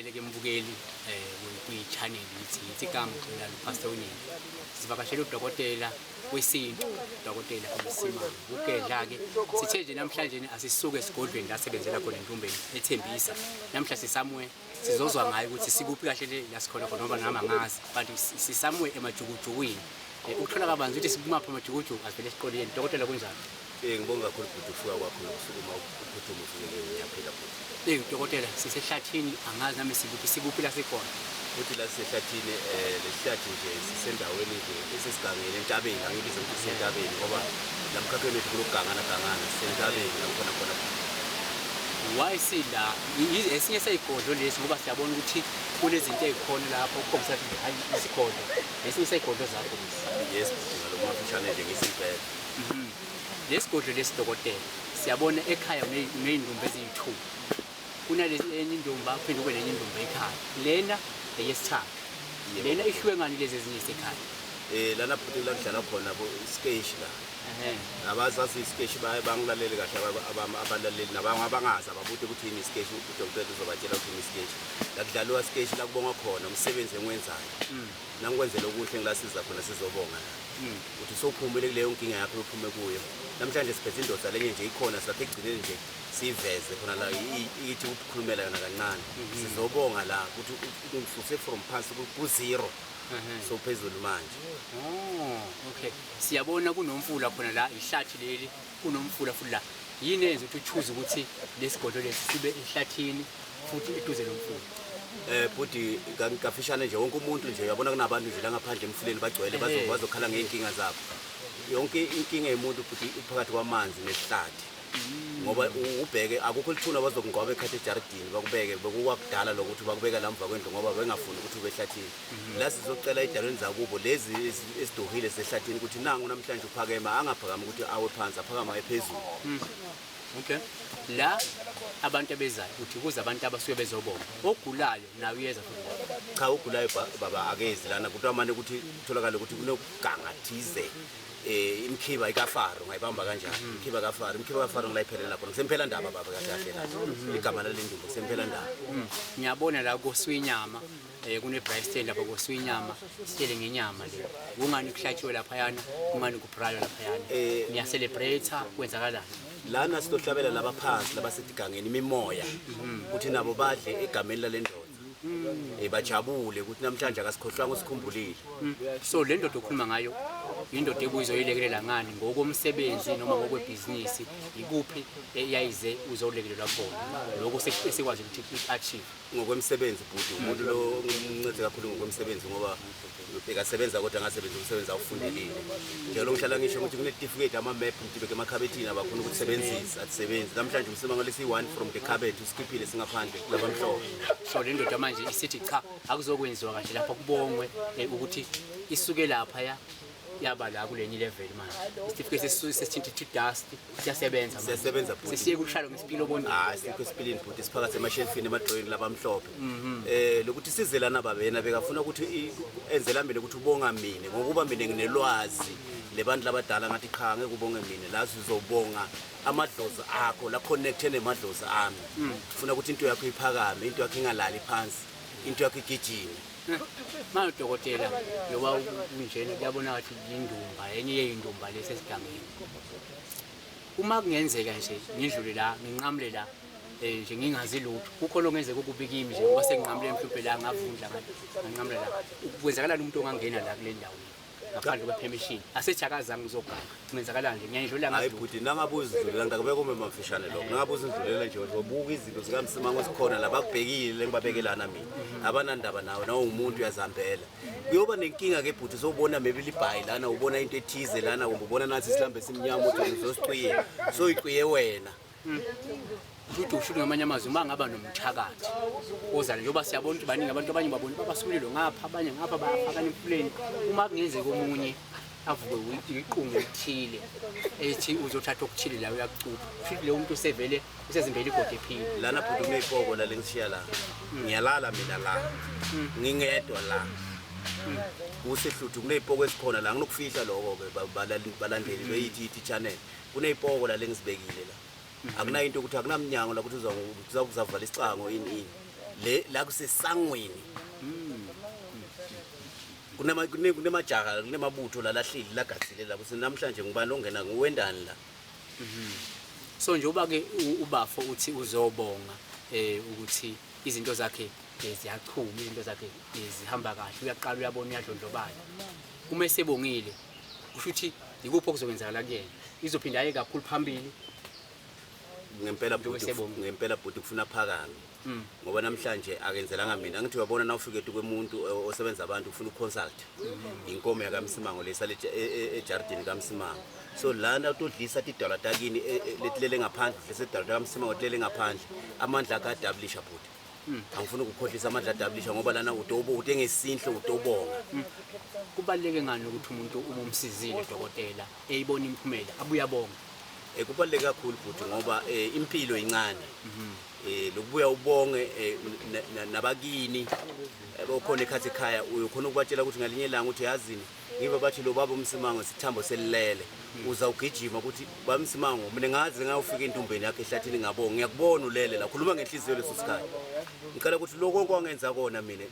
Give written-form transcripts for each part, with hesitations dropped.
Sivakashele ke mbukeli kwi-channel yithi igama la Pastor Winnie. Sivakashele udokotela wesintu, udokotela uSimanga. Ukudla ke sithe nje namhlanje asisuke esigodlweni la sebenzela khona entumbeni ethembisa. Namhla sisamwe sizozwa ngayo ukuthi sikuphi kahle la sikhona khona ngoba nama ngazi but sisamwe emajukujukwini. Ukuthola kabanzi ukuthi sikumapha amajukujuku asivele siqoleni udokotela kunjani? Ngibonga kakhulu ukuthi ufika kwakho ukusukuma ukuphuthuma ufike ngiyaphila futhi. Udokotela sisehlathini angazi nami sikuphi la sikhona. Uthi la sisehlathini lesihlathi nje sisendaweni nje esisigangeni entabeni angibiza ukuthi sisentabeni ngoba lamkhakheni wethu kulogangana sisentabeni lapho khona. Why sila esinye seyigodlo lesi ngoba siyabona ukuthi kunezinto ezikhona lapho ukhombisa ukuthi hayi isigodlo esinye seyigodlo zakho. Yes, ngaloma mfishane nje ngisibheke. Lesigodlo lesidokotela siyabona ekhaya nezindumba eziyithu. Kunalezi enye indumba phinde kube nenye indumba ekhaya. Lena eyesithathu. Lena ihluke ngani lezi ezinye esekhaya? Lana futhi la kudlala khona sketch la. Abazazi sketch bangilaleli kahle abalaleli nabangazi ababuthi ukuthi ini sketch udokotela uzobatshela ukuthi ini sketch. La kudlalwa sketch la kubonga khona umsebenzi engwenzayo. Nangikwenzela ukuthi ngilasiza khona sizobonga. Uthi sophumele kuleyo nkinga yakho uphume kuyo. Namhlanje siphethe indoda lenye nje ikhona silathe egcineni nje siveze khona la ithi ukukhulumela yona kancane. Sizobonga la ukuthi ungifuse from phansi ku zero. So phezulu manje. Okay. Siyabona kunomfula khona la ihlathi leli kunomfula futhi la. Yini enza ukuthi uchoose ukuthi lesigodlo lesi sibe ehlathini futhi eduze nomfula? Futhi ngafishane nje wonke umuntu nje uyabona kunabantu nje la ngaphandle emfuleni bagcwele bazokhala ngeenkinga zabo. Yonke inkinga yemuntu futhi iphakathi kwamanzi nesihlathi. Ngoba ubheke akukho lithuna bazokungqoba ekhathi ejardini bakubeke bekukwakudala lokuthi bakubeka la mva kwendlu ngoba bengafuni ukuthi ube ehlathini. La sizocela idalweni zakubo lezi esidohile sehlathini ukuthi nangu namhlanje uphakema angaphakama ukuthi awe phansi aphakama ephezulu. Okay. La abantu abezayo uthi kuza abantu abasuke bezobonga. Ogulayo nawe uyeza futhi. Cha ugulayo baba akezi lana kuthiwa manje ukuthi utholakala ukuthi kunokuganga thize. Imkhiba ikafaro ngayibamba kanjani imkhiba kafaro ngilayiphelela lapho ngisempela ndaba baba kahle la igama lalendumbu ngisempela ndaba. Ngiyabona la kosiwinyama kune Brightstein lapha kosiwinyama sitshele ngenyama le ungani kuhlatshiwe lapha yana ungani kubrayo lapha yana niya celebrate kwenzakalani lana sitohlabela laba phansi labasetigangeni imimoya ukuthi nabo badle egameni lalendoda bajabule ukuthi namhlanje akasikhohlwanga usikhumbulile. So le ndoda okhuluma ngayo indoda ebuyizoyilekelela ngani ngokomsebenzi noma ngokwebusiness ikuphi eyayize uzolekelelwa khona lokho sekwazi ukuthi achieve ngokwemsebenzi futhi umuntu lo uncede kakhulu ngokwemsebenzi ngoba bekasebenza kodwa ngasebenza umsebenzi awufundelile nje lo ngihlala ngisho ukuthi kune certificate ama map ngibeke emakhabethini abafuna ukusebenzisa asebenze namhlanje umsebenzi lesi 1 from the cabinet uskiphile singaphandle labamhlophe. So le ndoda manje isithi cha akuzokwenziwa kahle lapha kubongwe ukuthi isuke lapha yaba la kulenye level manje certificate sesithinta dust siyasebenza futhi sesiye kushalo ngesipilo bonke sikho esipilini futhi siphakathi emashelfini emadrawing labamhlophe lokuthi sizelana babena bekafuna ukuthi enzela mina ukuthi ubonga mina ngokuba mina nginelwazi lebantu labadala ngathi cha ngeke ubonge mina la sizobonga amadlozi akho la connected nemadlozi ami ufuna ukuthi into yakho iphakame into yakho ingalali phansi into yakho igijime. Manje dokotela yoba unjena kuyabona ukuthi indumba enye yeyindumba lesesigangeni uma kungenzeka nje ngidlule la nginqamle la nje ngingazi lutho kukho lo ngenzeka ukubika nje ngoba senginqamle mhlophe la ngavundla nganqamle la ukwenzakalana umuntu ongangena la kule ndawo ngaphandle kwepermission asejakaza ngizoganga ngenzakala nje ngiyidlula ngathi hayi futhi nangabuza idlulela ngakubeka umemafishane lokho nangabuza idlulela nje uzobuka izinto zikaMsimanga osikhona labakubhekile ngibabekelana mina abanandaba nawe nawe umuntu uyazambela kuyoba nenkinga ke bhuti uzobona maybe libhayi lana ubona into ethize lana ubona nathi silambe simnyama uthi uzosicwiye so icwiye wena futhi ushuthi ngamanye amazwi uma ngaba nomthakathi ozala njengoba siyabona ukuthi baningi abantu abanye babona babasumulelo ngapha abanye ngapha bayafakana emfuleni uma kungenzeka omunye avuke iqungu elithile ethi uzothatha okuthile la uyakucupha futhi le umuntu usevele usezimbele igodi ephila lana futhi kuneyipoko la lengishiya la ngiyalala mina la ngingedwa la kusehluthi kuneyipoko esikhona la nginokufihla lokho ke balandeli beyithi channel kuneyipoko la lengisibekile la akunayo into ukuthi akunamnyango la ukuthi uzakuzavala isicango ini la kusesangweni kunemajaha kunemabutho la lahleli lagatsile la kuthi namhlanje ngubani ongena nguwendani la. So njengoba ke ubafo uthi uzobonga ukuthi izinto zakhe ziyachuma, izinto zakhe zihamba kahle, uyaqala uyabona uyadlondlobala. Uma esebongile kusho ukuthi ikuphi okuzokwenzakala kuyena, izophinda aye kakhulu phambili. Ngempela bhuti kufuna phakame ngoba namhlanje akenzelanga mina ngithi uyabona na ufike kwemuntu osebenza abantu ufuna uconsult inkomo yakamsimango lesale ejardini kaMsimango. So lana utodlisa tidollar takini letilele ngaphandle lesedollar kaMsimango letilele ngaphandle amandla akaDablisha bhuti. Angifuni ukukhohlisa amandla aDablisha ngoba lana utengesinhle utobonga. Kubaleke ngani ukuthi umuntu umumsizile dokotela eyibona imphumela abuya bonga? Kubaleke kakhulu bhuti ngoba impilo incane. Lokubuya ubonge nabakini okhona ekhathi ekhaya uyokhona ukubatshela ukuthi ngalinye ilanga ukuthi yazini ngibe bathi lo baba uMsimango sithambo selilele uza ugijima ukuthi baba uMsimango mina ngazi ngayofika entumbeni yakhe ehlathini ngabonga ngiyakubona ulele la khuluma ngenhliziyo leso sikhathi ngicela ukuthi lokho kwangenza kona mina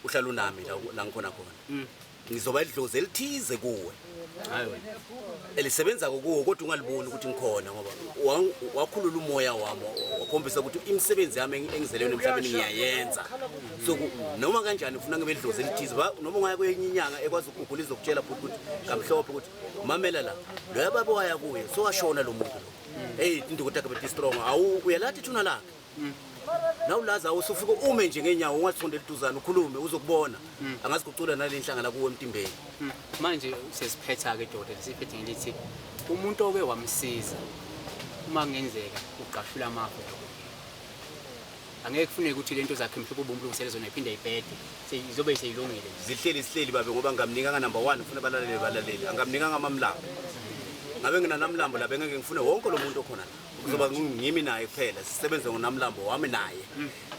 uhlala unami la ngikhona khona ngizoba idlozi elithize kuwe hayi elisebenza kuwo kodwa ungaliboni ukuthi ngikhona ngoba wakhulula umoya wami wakhombisa ukuthi imisebenzi yami engizelene emhlabeni ngiyayenza. So noma kanjani ufuna ngibe idlozi elithize noma ungaya kwenye inyanga ekwazi ukugula izokutshela ukuthi kamhlophe ukuthi mamela la lo yababa waya kuye so washona lo muntu lo indokotela kabethi strong awu uyalathi thuna lakhe nawulaza usufika ume nje ngenyawo ungathondela iduzana ukhulume uzokubona angazi kucula nalenhlanga la kuwe emtimbeni. Manje sesiphetha ke dokotela siphethe ngelithi umuntu oke wamsiza uma ngenzeka uqashula amapho angeke kufuneka ukuthi lento zakhe mhlawumbe ubumlungisele zona iphinde ibhede seyizobe seyilungile zihleli babe ngoba ngamnika number 1 ufuna balaleli angamnika ngamamlambo ngabe nginanamlambo la bengeke ngifune wonke lo muntu okhona kuzoba ngimi naye kuphela sisebenze ngonamlambo wami naye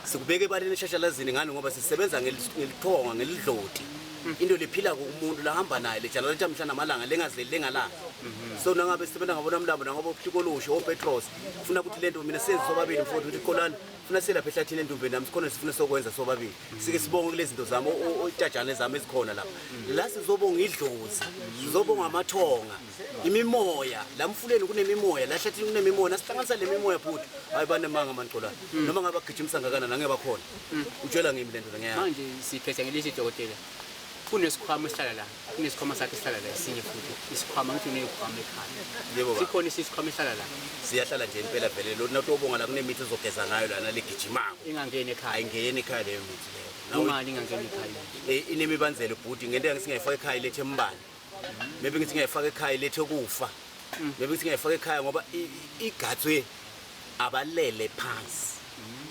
sikubeke ebaleni eshashalazini ngani ngoba sisebenza ngelithonga ngelidloti into lephila kumuntu lahamba naye lejala letha mhla namalanga lengazeli lengalanga. So nangabe sisebenza ngabona mlambo nangoba uPhikoloshi oPetros ufuna ukuthi lento mina senze sobabili mfowethu ukuthi Kolani ufuna selapha ehlathini entumbeni nami sikhona sifuna sokwenza sobabili sike sibonge kulezi zinto zami otjajane zami ezikhona lapha la sizobonga idlozi sizobonga amathonga imimoya la mfuleni kunemimoya la ehlathini kunemimoya nasihlanganisa le mimoya futhi hayi banemanga amanqolana noma ngabe agijimisa ngakana nange bakhona utshela ngimi lento ngiyaya manje siphethe ngelithi dokotela kunesikhwama esihlala la kunesikhwama sakhe esihlala la esinye futhi isikhwama ngithi unezikhwama ekhaya yebo sikhona isikhwama esihlala la siyahlala nje impela vele lo natobonga la kunemithi ezogeza ngayo lana legijimako ingangeni ekhaya ayingeni ekhaya leyo mithi leyo noma ingangeni ekhaya inemibanzelo bhuti ngento ngisingayifaka ekhaya lethe embani maybe ngithi ngiyifaka ekhaya lethe kufa maybe ngithi ngiyifaka ekhaya ngoba igatswe abalele phansi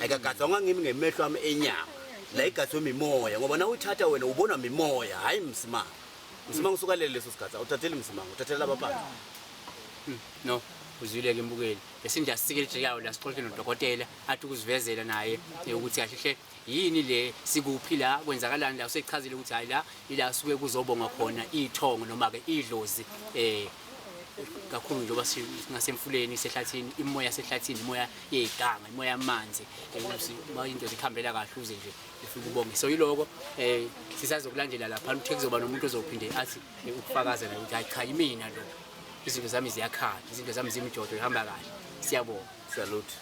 ayikagatswa ngangimi ngemehlo ami enyama la igatswe mimoya ngoba na uthatha wena ubona mimoya hayi Msimango usuka lele leso sikhathi uthathele Msimango uthathele abaphansi no uzwile ke imbukeli besinje asikelele yawo la sixoxe nodokotela athi ukuzivezela naye ukuthi kahle hle yini le sikuphi la kwenzakalani la usechazile ukuthi hayi la ila suke kuzobonga khona ithongo noma ke idlozi kakhulu njengoba singasemfuleni sehlathini imoya sehlathini imoya yeganga imoya yamanzi ukuthi into zikhambela kahle uze nje ufike ubonge so yiloko sisazokulandela lapha ukuthi kuzoba nomuntu ozophinde athi ukufakaza la ukuthi hayi cha yimina lo izinto zami ziyakhala izinto zami zimjodo ihamba kahle siyabonga salute.